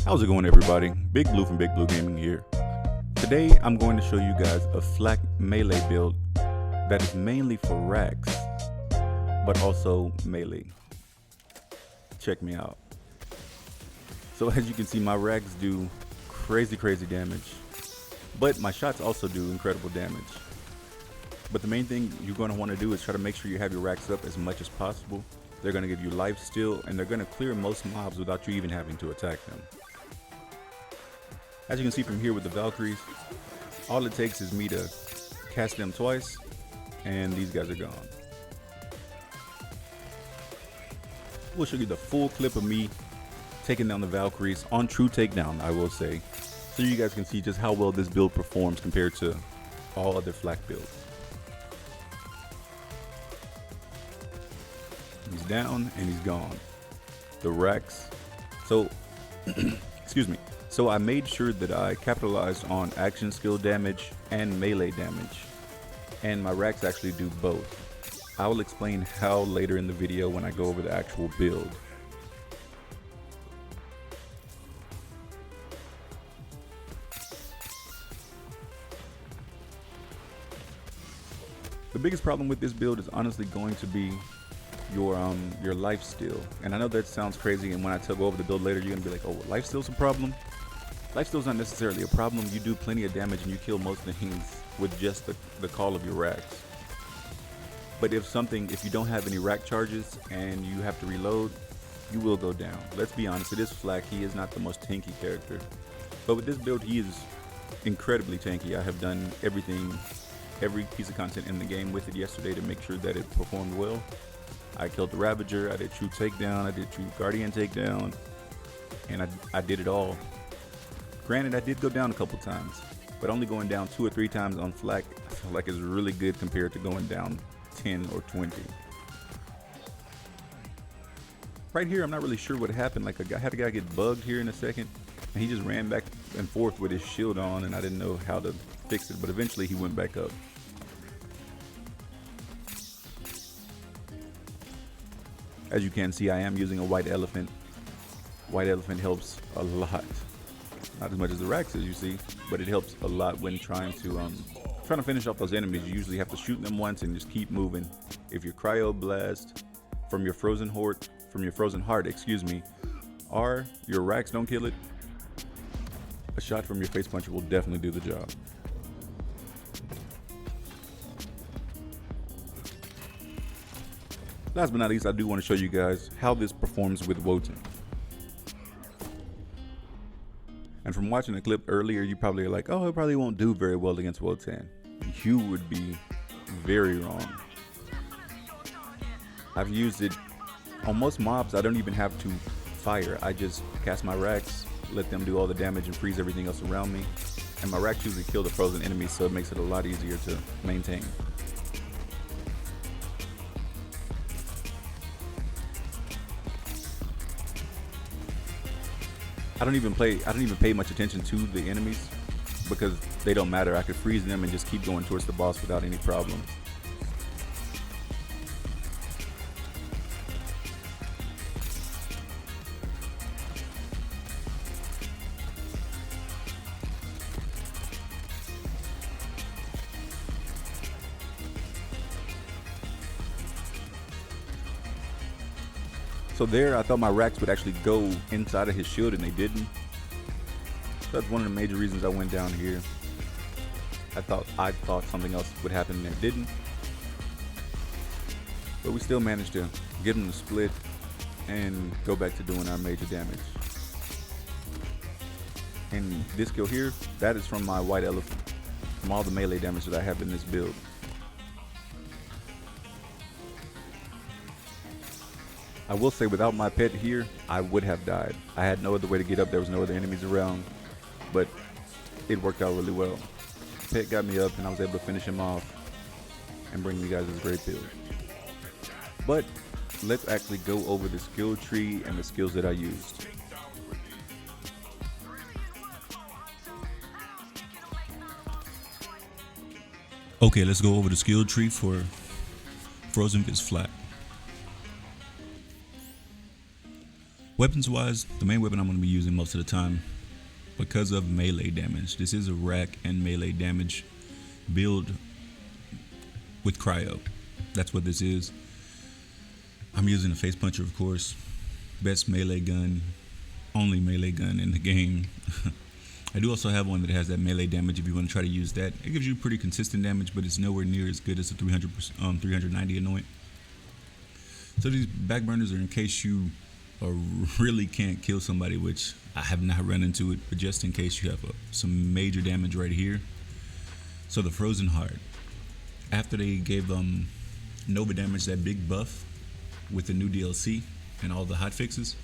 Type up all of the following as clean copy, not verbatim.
How's it going, everybody? Big Blue from Big Blue Gaming here. Today I'm going to show you guys a FLAK melee build that is mainly for racks, but also melee. Check me out. So as you can see, my racks do crazy damage, but my shots also do incredible damage. But the main thing you're going to want to do is try to make sure you have your racks up as much as possible. They're going to give you life steal, and they're going to clear most mobs without you even having to attack them. As you can see from here with the Valkyries, all it takes is me to cast them twice, and these guys are gone. We'll show you the full clip of me taking down the Valkyries on true takedown, I will say, so you guys can see just how well this build performs compared to all other FLAK builds. He's down and he's gone. The racks. So, excuse me. So I made sure that I capitalized on action skill damage and melee damage, and my racks actually do both. I will explain how later in the video when I go over the actual build. The biggest problem with this build is honestly going to be your life steal. And I know that sounds crazy, and when I go over the build later, you're gonna be like, oh, life steal's a problem? Life steal's not necessarily a problem. You do plenty of damage and you kill most things with just the call of your racks. But if you don't have any rack charges and you have to reload, you will go down. Let's be honest, it is FLAK. He is not the most tanky character, but with this build he is incredibly tanky. I have done every piece of content in the game with it yesterday to make sure that it performed well. I killed the Ravager, I did true takedown, I did true Guardian takedown, and I did it all. Granted, I did go down a couple times, but only going down 2 or 3 times on FLAK, I feel like is really good compared to going down 10 or 20. Right here, I'm not really sure what happened. Like, I had a guy get bugged here in a second, and he just ran back and forth with his shield on, and I didn't know how to fix it, but eventually he went back up. As you can see, I am using a white elephant. White elephant helps a lot. Not as much as the racks, as you see, but it helps a lot when trying to finish off those enemies. You usually have to shoot them once and just keep moving. If your cryo blast from your frozen heart, excuse me, or your racks don't kill it, a shot from your face puncher will definitely do the job. Last but not least, I do want to show you guys how this performs with Wotan. And from watching the clip earlier, you probably are like, oh, it probably won't do very well against Wotan. You would be very wrong. I've used it on most mobs. I don't even have to fire. I just cast my racks, let them do all the damage and freeze everything else around me. And my racks usually kill the frozen enemies, so it makes it a lot easier to maintain. I don't even pay much attention to the enemies because they don't matter. I could freeze them and just keep going towards the boss without any problems. So there, I thought my racks would actually go inside of his shield, and they didn't. So that's one of the major reasons I went down here. I thought something else would happen, and it didn't. But we still managed to get him to split and go back to doing our major damage. And this kill here, that is from my white elephant, from all the melee damage that I have in this build. I will say, without my pet here, I would have died. I had no other way to get up. There was no other enemies around, but it worked out really well. Pet got me up, and I was able to finish him off and bring you guys this great build. But let's actually go over the skill tree and the skills that I used. Okay, let's go over the skill tree for Frozen vs FLAK. Weapons wise, the main weapon I'm going to be using most of the time because of melee damage. This is a rack and melee damage build with cryo. That's what this is. I'm using a face puncher, of course. Best melee gun, only melee gun in the game. I do also have one that has that melee damage if you want to try to use that. It gives you pretty consistent damage, but it's nowhere near as good as the 390 anoint. So these back burners are in case you really can't kill somebody, which I have not run into it, but just in case you have some major damage right here. So the Frozen Heart, after they gave Nova Damage that big buff with the new DLC and all the hotfixes,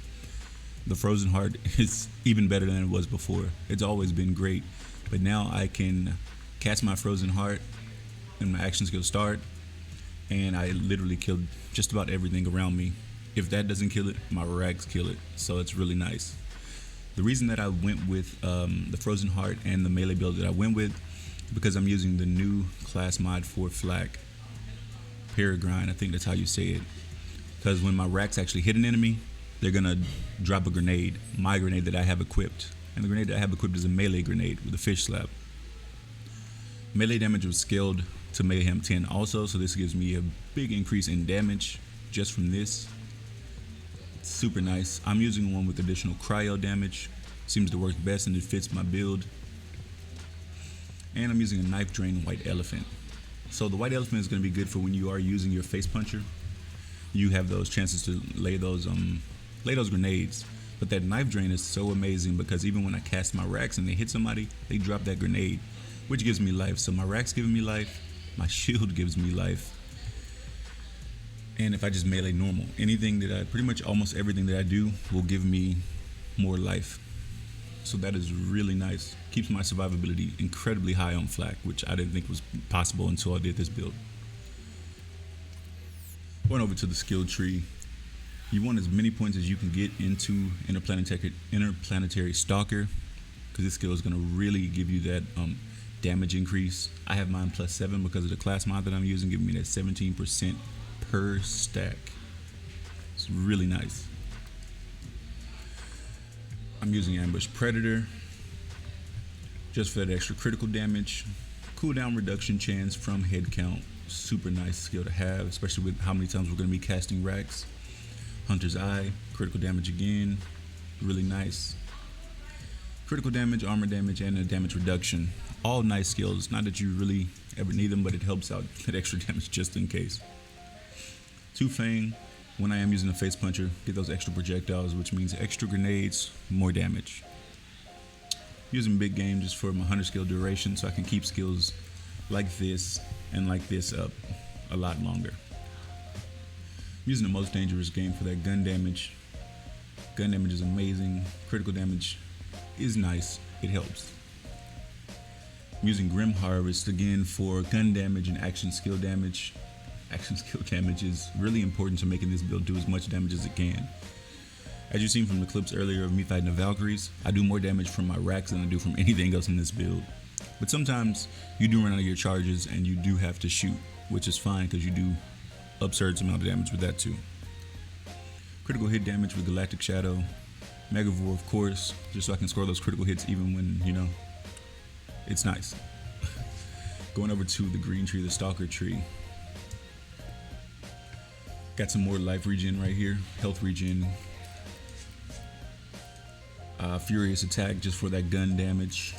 the Frozen Heart is even better than it was before. It's always been great, but now I can cast my Frozen Heart and my action skill start, and I literally killed just about everything around me. If that doesn't kill it, my rags kill it, so it's really nice. The reason that I went with the Frozen Heart and the melee build that I went with, because I'm using the new class mod for FLAK Peregrine, I think that's how you say it. Because when my racks actually hit an enemy, they're gonna drop a grenade, my grenade that I have equipped. And the grenade that I have equipped is a melee grenade with a fish slap. Melee damage was scaled to Mayhem 10 also, so this gives me a big increase in damage just from this. Super nice. I'm using one with additional cryo damage. Seems to work best and it fits my build. And I'm using a knife drain white elephant. So the white elephant is going to be good for when you are using your face puncher. You have those chances to lay those grenades. But that knife drain is so amazing because even when I cast my racks and they hit somebody, they drop that grenade, which gives me life. So my racks giving me life, my shield gives me life. And if I just melee normal, pretty much almost everything that I do will give me more life. So that is really nice. Keeps my survivability incredibly high on FLAK, which I didn't think was possible until I did this build. Going over to the skill tree, you want as many points as you can get into Interplanetary Stalker, because this skill is going to really give you that damage increase. I have mine +7 because of the class mod that I'm using, giving me that 17% per stack. It's really nice. I'm using Ambush Predator just for that extra critical damage. Cooldown reduction chance from head count. Super nice skill to have, especially with how many times we're going to be casting racks. Hunter's Eye, critical damage again. Really nice. Critical damage, armor damage, and a damage reduction. All nice skills. Not that you really ever need them, but it helps out that extra damage just in case. Two Fang. When I am using a face puncher, get those extra projectiles, which means extra grenades, more damage. Using big game just for my hunter skill duration, so I can keep skills like this and like this up a lot longer. I'm using the most dangerous game for that gun damage. Gun damage is amazing. Critical damage is nice. It helps. I'm using Grim Harvest again for gun damage and action skill damage. Action skill damage is really important to making this build do as much damage as it can. As you've seen from the clips earlier of me fighting the Valkyries, I do more damage from my racks than I do from anything else in this build. But sometimes you do run out of your charges and you do have to shoot, which is fine because you do absurd amount of damage with that too. Critical hit damage with Galactic Shadow. Megavore, of course, just so I can score those critical hits even when, it's nice. Going over to the green tree, the Stalker tree. Got some more life regen right here, health regen. Furious attack just for that gun damage.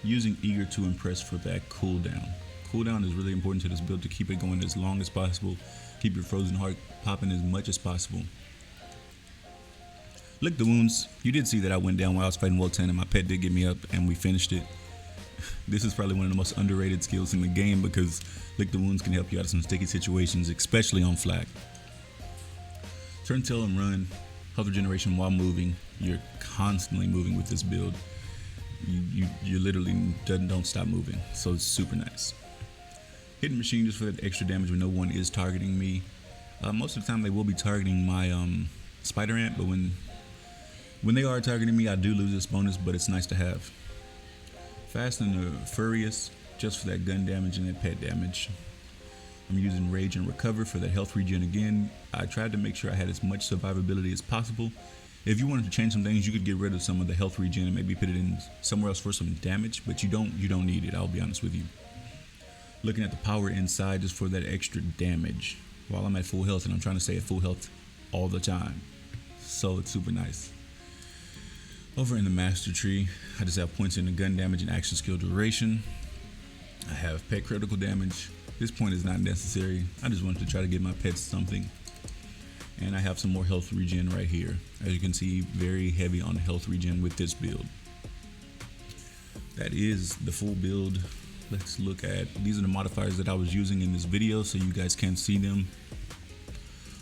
Using Eager to Impress for that cooldown. Cooldown is really important to this build to keep it going as long as possible. Keep your Frozen Heart popping as much as possible. Lick the Wounds. You did see that I went down while I was fighting Wolten and my pet did get me up and we finished it. This is probably one of the most underrated skills in the game because Lick the Wounds can help you out of some sticky situations, especially on FLAK. Turn tail and run. Health regeneration while moving. You're constantly moving with this build. You literally don't stop moving, so it's super nice. Hidden Machine just for that extra damage when no one is targeting me. Most of the time they will be targeting my Spider Ant, but when they are targeting me, I do lose this bonus, but it's nice to have. Fast and Furious just for that gun damage and that pet damage. I'm using Rage and Recover for that health regen again. I tried to make sure I had as much survivability as possible If you wanted to change some things, you could get rid of some of the health regen and maybe put it in somewhere else for some damage, but you don't need it, I'll be honest with you. Looking at the power inside just for that extra damage while I'm at full health, and I'm trying to stay at full health all the time. So it's super nice. Over in the master tree, I just have points in the gun damage and action skill duration. I have pet critical damage. This point is not necessary. I just wanted to try to give my pets something. And I have some more health regen right here. As you can see, very heavy on health regen with this build. That is the full build. Let's look at, these are the modifiers that I was using in this video so you guys can see them.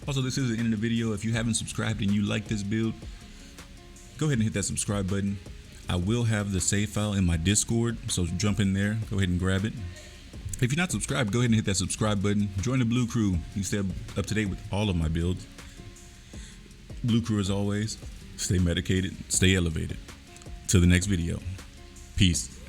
Also, this is the end of the video. If you haven't subscribed and you like this build, go ahead and hit that subscribe button. I will have the save file in my Discord, so jump in there, go ahead and grab it. If you're not subscribed, go ahead and hit that subscribe button. Join the Blue Crew. You can stay up to date with all of my builds. Blue Crew, as always, stay medicated, stay elevated. Till the next video. Peace.